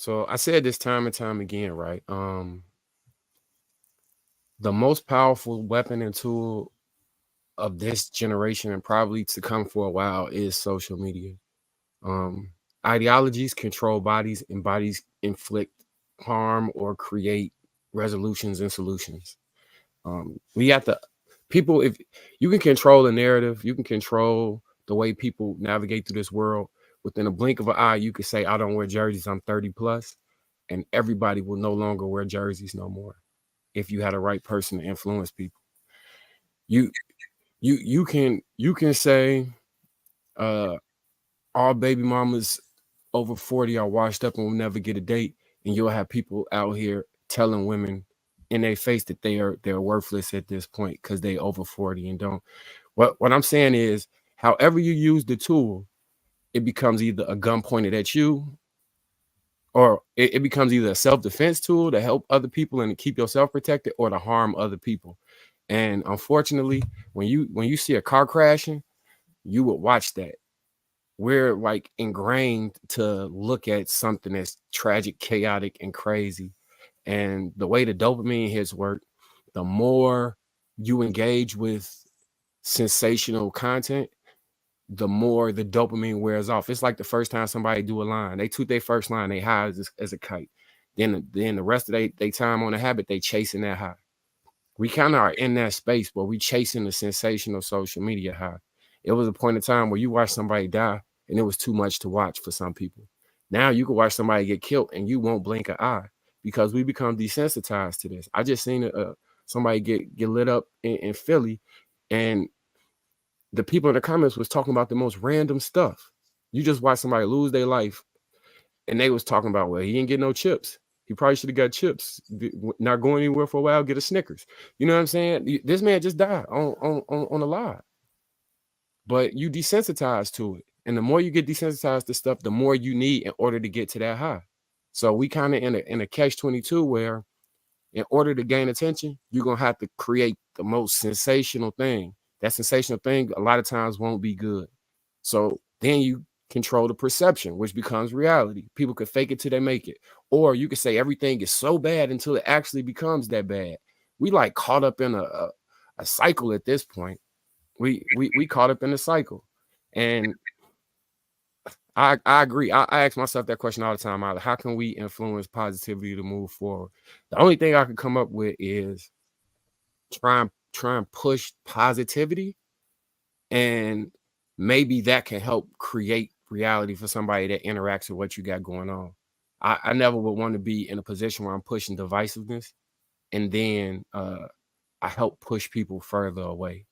So I said this time and time again, right? The most powerful weapon and tool of this generation and probably to come for a while is social media. Um, Ideologies control bodies, and bodies inflict harm or create resolutions and solutions. We have to people. If you can control the narrative, you can control the way people navigate through this world. Within a blink of an eye, you could say, "I don't wear jerseys. I'm 30 plus," and everybody will no longer wear jerseys no more. If you had a right person to influence people, you you can say, uh, all baby mamas over 40 are washed up and will never get a date, and you'll have people out here telling women in their face that they're worthless at this point because they over 40 and don't. What I'm saying is, however you use the tool, it becomes either a gun pointed at you, or it becomes either a self-defense tool to help other people and to keep yourself protected, or to harm other people. And unfortunately, when you see a car crashing, you would watch that. We're like ingrained to look at something that's tragic, chaotic, and crazy. And the way the dopamine hits work, the more you engage with sensational content, the more the dopamine wears off. It's like the first time somebody do a line, they toot their first line, they high as a kite. Then the rest of they time on the habit, they chasing that high. We kind of are in that space where we chasing the sensational social media high. It was a point in time where you watch somebody die and it was too much to watch for some people. Now you can watch somebody get killed and you won't blink an eye because we become desensitized to this. I just seen somebody get lit up in Philly, and the people in the comments was talking about the most random stuff. You just watch somebody lose their life, and they was talking about, well, he didn't get no chips. He probably should have got chips. Not going anywhere for a while, get a Snickers. You know what I'm saying? This man just died on a lie. But you desensitized to it. And the more you get desensitized to stuff, the more you need in order to get to that high. So we kind of in a catch-22 where in order to gain attention, you're going to have to create the most sensational thing. That sensational thing a lot of times won't be good. So then you control the perception, which becomes reality. People could fake it till they make it. Or you could say everything is so bad until it actually becomes that bad. We like caught up in a cycle at this point. We caught up in a cycle. And I agree. I ask myself that question all the time. How can we influence positivity to move forward? The only thing I can come up with is try and push positivity, and maybe that can help create reality for somebody that interacts with what you got going on. I never would want to be in a position where I'm pushing divisiveness, and then I help push people further away.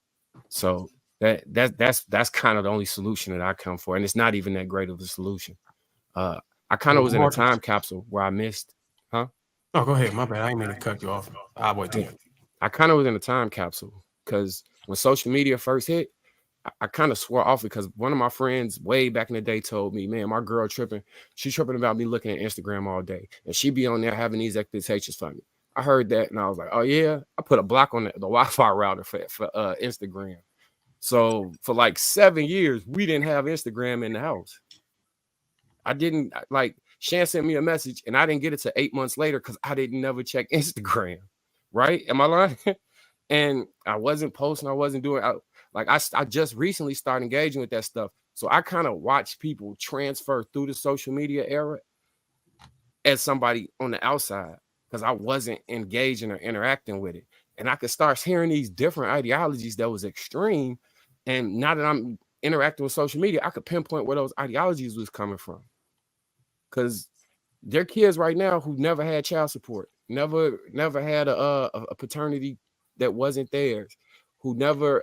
So that's kind of the only solution that I come for, and it's not even that great of a solution. I kind of was in a time capsule where I missed, huh? Oh, go ahead. My bad. I didn't mean to cut you off. I'll wait till you. I kind of was in a time capsule because when social media first hit, I kind of swore off it because one of my friends way back in the day told me, man, my girl tripping. She's tripping about me looking at Instagram all day, and she be on there having these expectations for me. I heard that, and I was like, oh yeah. I put a block on the Wi-Fi router for Instagram. So for like 7 years, we didn't have Instagram in the house. I didn't like Shan sent me a message and I didn't get it to 8 months later because I didn't never check Instagram. Right? Am I lying? And I wasn't posting, I wasn't doing I just recently started engaging with that stuff. So I kind of watch people transfer through the social media era as somebody on the outside because I wasn't engaging or interacting with it. And I could start hearing these different ideologies that was extreme. And now that I'm interacting with social media, I could pinpoint where those ideologies was coming from. Because there are kids right now who never had child support, never had a paternity that wasn't theirs, who never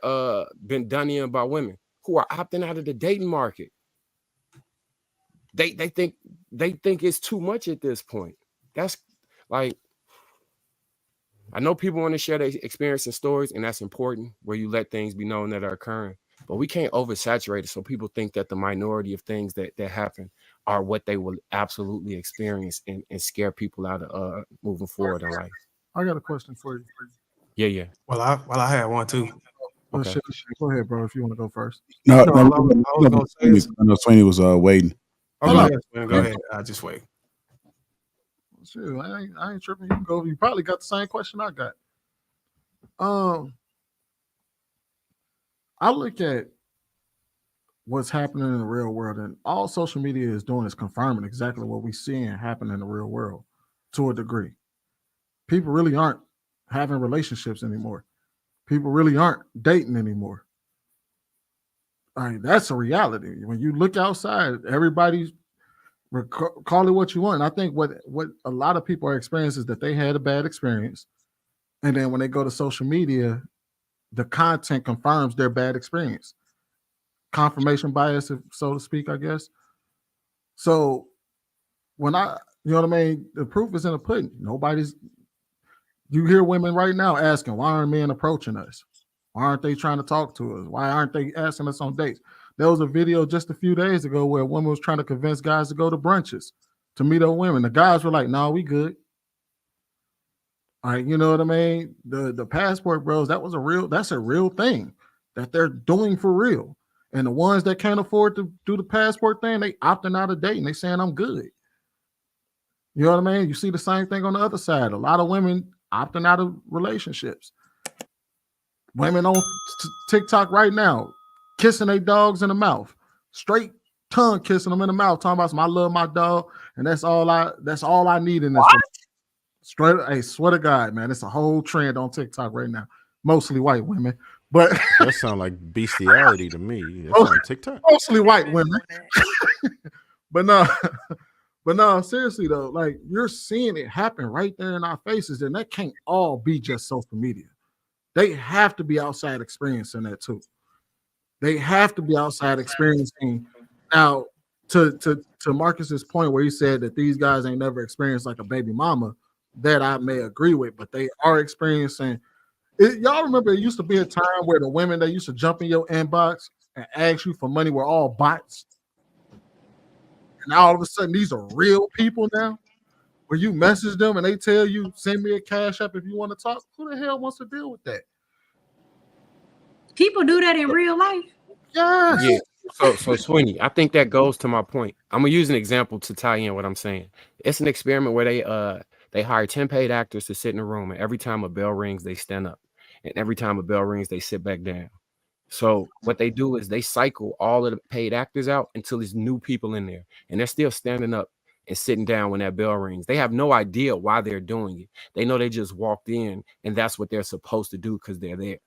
been done in by women, who are opting out of the dating market. They think it's too much at this point. That's like, I know people want to share their experience and stories, and that's important, where you let things be known that are occurring. But we can't oversaturate it so people think that the minority of things that happen are what they will absolutely experience and scare people out of moving forward in life. I got a question for you. Yeah. Well, I had one too. Okay. Go ahead, bro, if you want to go first. No, I was going to say I know Sweeney was waiting. Oh, go ahead. I just wait. Shoot, I ain't tripping. You can go. You probably got the same question I got. I look at what's happening in the real world, and all social media is doing is confirming exactly what we seeing happen in the real world to a degree. People really aren't having relationships anymore. People really aren't dating anymore. I mean, that's a reality. When you look outside, everybody's call it what you want. And I think what a lot of people are experiencing is that they had a bad experience, and then when they go to social media, the content confirms their bad experience. Confirmation bias, so to speak, I guess. So when you know what I mean, the proof is in the pudding. You hear women right now asking, why aren't men approaching us? Why aren't they trying to talk to us? Why aren't they asking us on dates? There was a video just a few days ago where a woman was trying to convince guys to go to brunches to meet other women. The guys were like, no, we good. All right, you know what I mean? The passport bros, that's a real thing that they're doing for real. And the ones that can't afford to do the passport thing, they opting out of dating. They saying I'm good. You know what I mean? You see the same thing on the other side. A lot of women opting out of relationships. Women on TikTok right now, kissing their dogs in the mouth, straight tongue kissing them in the mouth, talking about I love my dog, and that's all I need in this. Straight, I swear to God, man, it's a whole trend on TikTok right now. Mostly white women, but that sounds like bestiality to me. That's on TikTok. Mostly white women, but no, seriously though, like you're seeing it happen right there in our faces, and that can't all be just social media. They have to be outside experiencing that too. They have to be outside experiencing. Now, to Marcus's point where he said that these guys ain't never experienced like a baby mama, that I may agree with, but they are experiencing it. Y'all remember it used to be a time where the women that used to jump in your inbox and ask you for money were all bots. And now all of a sudden these are real people now. Where you message them and they tell you, send me a cash app if you want to talk. Who the hell wants to deal with that? People do that in real life. Yes. Yeah. So Sweeney, I think that goes to my point. I'm gonna use an example to tie in what I'm saying. It's an experiment where they hire 10 paid actors to sit in a room, and every time a bell rings, they stand up. And every time a bell rings, they sit back down. So what they do is they cycle all of the paid actors out until there's new people in there, and they're still standing up and sitting down when that bell rings. They have no idea why they're doing it. They know they just walked in, and that's what they're supposed to do because they're there.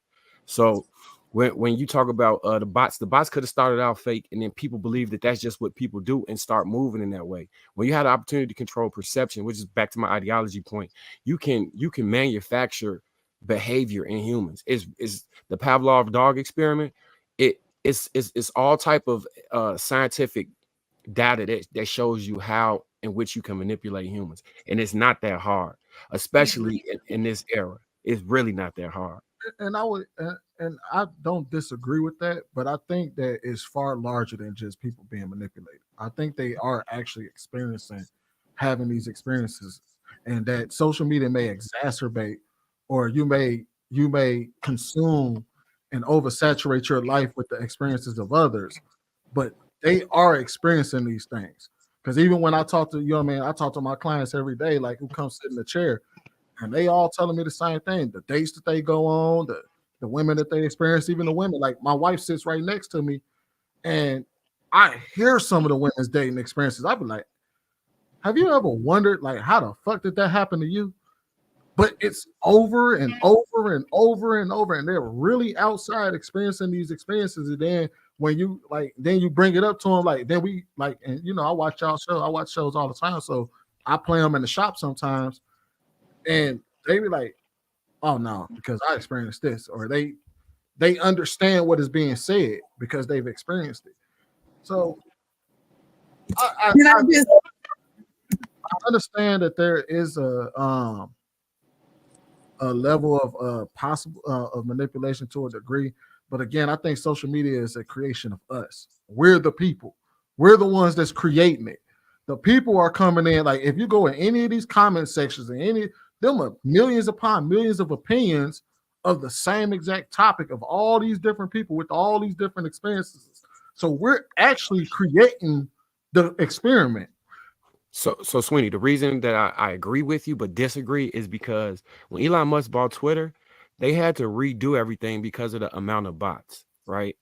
So when you talk about the bots could have started out fake, and then people believe that that's just what people do and start moving in that way. When you had the opportunity to control perception, which is back to my ideology point, you can manufacture behavior in humans. Is the Pavlov dog experiment? It's all type of scientific data that shows you how in which you can manipulate humans, and it's not that hard, especially in this era. It's really not that hard. And I don't disagree with that, but I think that it's far larger than just people being manipulated. I think they are actually experiencing having these experiences, and that social media may exacerbate, or you may consume and oversaturate your life with the experiences of others, but they are experiencing these things. Because even when I talk to I talk to my clients every day, like who come sit in the chair, and they all telling me the same thing: the dates that they go on, the women that they experience, even the women. Like my wife sits right next to me, and I hear some of the women's dating experiences. I'd be like, have you ever wondered, like, how the fuck did that happen to you? But it's over and over and over and over, and they're really outside experiencing these experiences. And then when you then you bring it up to them, then we and I watch y'all show. I watch shows all the time, so I play them in the shop sometimes, and they be like, "Oh no," because I experienced this, or they understand what is being said because they've experienced it. So I understand that there is a level of possible of manipulation to a degree, but again, I think social media is a creation of us. We're the people. We're the ones that's creating it. The people are coming in. Like if you go in any of these comment sections and them are millions upon millions of opinions of the same exact topic of all these different people with all these different experiences. So we're actually creating the experiment. So Sweeney, the reason that I agree with you but disagree is because when Elon Musk bought Twitter, they had to redo everything because of the amount of bots, right?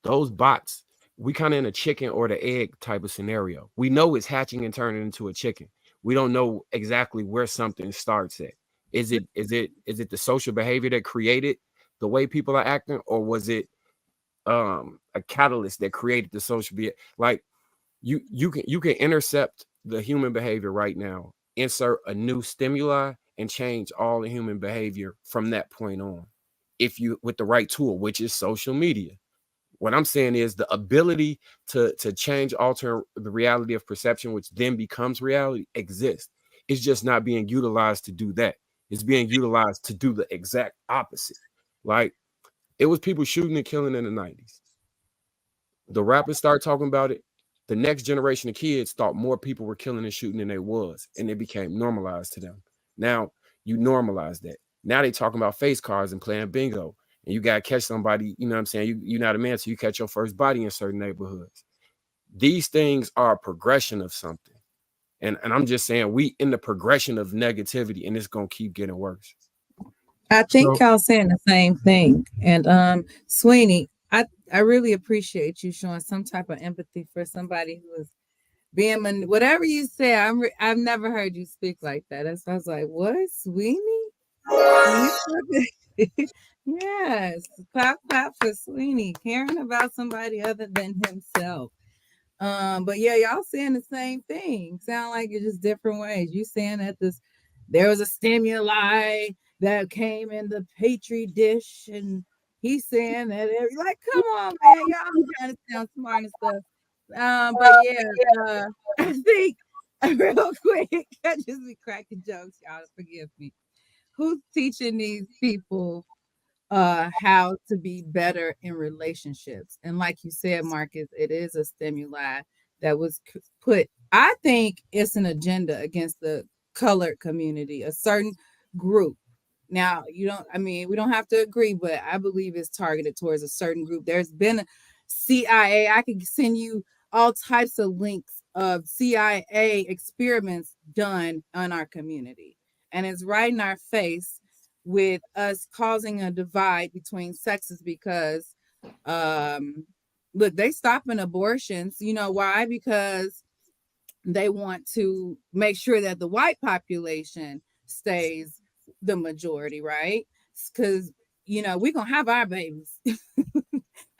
Those bots, we kind of in a chicken or the egg type of scenario. We know it's hatching and turning into a chicken. We don't know exactly where something starts at. Is it the social behavior that created the way people are acting, or was it a catalyst that created the social behavior? Like you can intercept the human behavior right now, insert a new stimuli, and change all the human behavior from that point on, if you with the right tool, which is social media. What I'm saying is the ability to change, alter the reality of perception, which then becomes reality, exists. It's just not being utilized to do that. It's being utilized to do the exact opposite. Like, it was people shooting and killing in the 90s. The rappers started talking about it. The next generation of kids thought more people were killing and shooting than they was, and it became normalized to them. Now you normalize that. Now they talking about face cards and playing bingo, and you gotta catch somebody. You know what I'm saying? You're not a man, so you catch your first body in certain neighborhoods. These things are a progression of something, and I'm just saying we in the progression of negativity, and it's gonna keep getting worse. I think So y'all saying the same thing. And Sweeney, I really appreciate you showing some type of empathy for somebody who is being whatever you say. I've never heard you speak like that. That's why I was like, what, Sweeney? Yes, clap clap for Sweeney, caring about somebody other than himself. But yeah, y'all saying the same thing. Sound like it's just different ways. You saying that there was a stimuli that came in the petri dish, and he's saying that like, come on, man, y'all trying to sound smart and stuff. But yeah, I think real quick, I just be cracking jokes, y'all. Forgive me. Who's teaching these people how to be better in relationships? And like you said, Marcus, it is a stimuli that was put. I think it's an agenda against the colored community, a certain group. Now, you don't, I mean, we don't have to agree, but I believe it's targeted towards a certain group. There's been a CIA, I could send you all types of links of CIA experiments done on our community, and it's right in our face, with us causing a divide between sexes because look, they stopping abortions. You know why? Because they want to make sure that the white population stays the majority, right? Because we're gonna have our babies.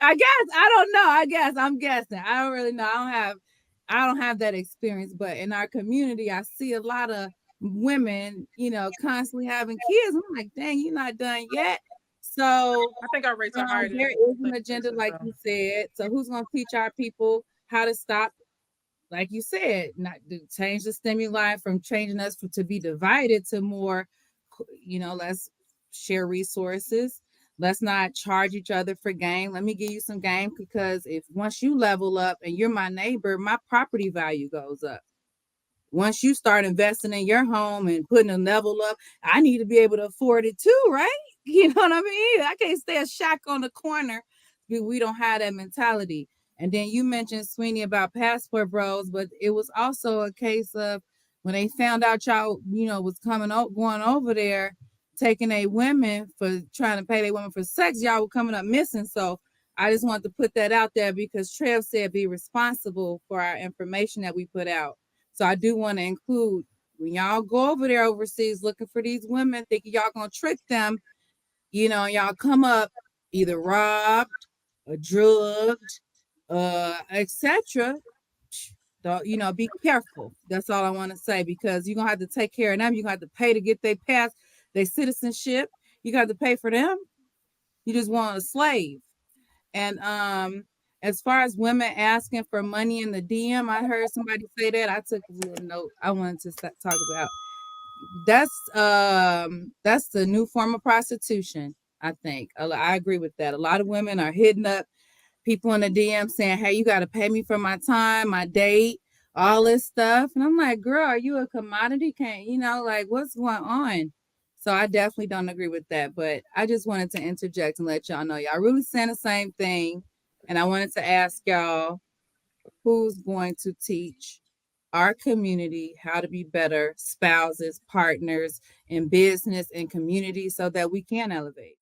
I guess, I don't know. I'm guessing. I don't really know. I don't have that experience, but in our community, I see a lot of women, constantly having kids. I'm like, dang, you're not done yet. So I think our rates are higher than there is an agenda, places, like you said. So who's gonna teach our people how to stop, like you said, not to change the stimuli from changing us to be divided to more, let's share resources. Let's not charge each other for game. Let me give you some game, because if once you level up and you're my neighbor, my property value goes up. Once you start investing in your home and putting a level up, I need to be able to afford it too, right? You know what I mean? I can't stay a shack on the corner. We don't have that mentality. And then you mentioned, Sweeney, about passport bros, but it was also a case of when they found out y'all, was going over there, taking a women for trying to pay their women for sex, y'all were coming up missing. So I just wanted to put that out there because Trev said be responsible for our information that we put out. So I do want to include, when y'all go over there overseas looking for these women, thinking y'all gonna trick them, y'all come up either robbed or drugged, etc. Be careful. That's all I want to say, because you're gonna have to take care of them. You're gonna have to pay to get their pass, their citizenship. You got to pay for them. You just want a slave. And as far as women asking for money in the DM, I heard somebody say that. I took a little note I wanted to talk about. That's the new form of prostitution, I think. I agree with that. A lot of women are hitting up people in the DM saying, hey, you got to pay me for my time, my date, all this stuff. And I'm like, girl, are you a commodity? Like, what's going on? So I definitely don't agree with that. But I just wanted to interject and let y'all know y'all really saying the same thing. And I wanted to ask y'all, who's going to teach our community how to be better spouses, partners in business and community so that we can elevate.